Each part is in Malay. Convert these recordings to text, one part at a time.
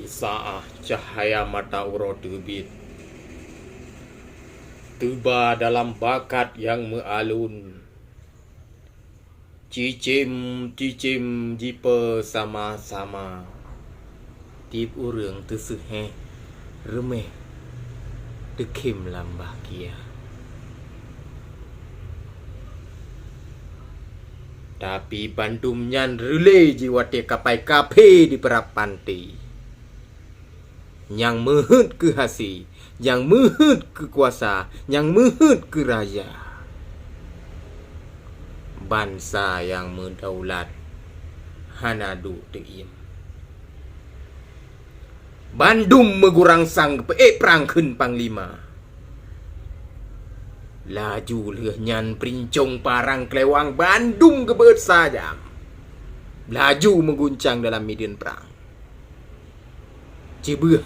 saah cahaya mata uro terbit, tiba dalam bakat yang mealun. Cicim jipa sama-sama, tip urang terseheh remeh dekim lambah kia. Tapi bandum nyan relay jiwa te kapai kape di perap pantai. Yang mehut ke hasi, yang mehut ke kuasa, yang mehut ke raja. Bangsa yang mendaulat hanadu teim. Bandum megurang sang perangkeun panglima. Laju leh nyan perincong parang kelewang Bandung kebeut sajam. Laju mengguncang dalam medan perang. Cibeuh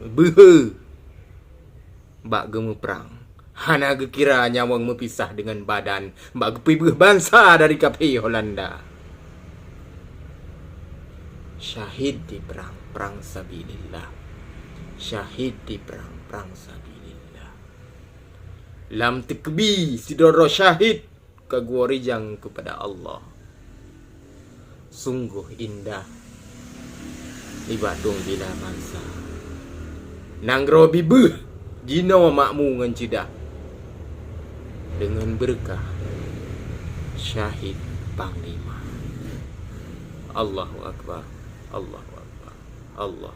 beuheu bak gemu perang. Hana gekira nyawang mepisah dengan badan. Bak gepibeuh bangsa dari kapi Holanda. Syahid di perang sabilillah. Syahid di perang sabilillah. Lam tekbi sidoro syahid kaguarijang kepada Allah. Sungguh indah libatung bila bangsa. Nanggro bibeuh jino makmu ngan cidah. Dengan berkah syahid panglima. Allahu Akbar. Allahu Akbar. Allah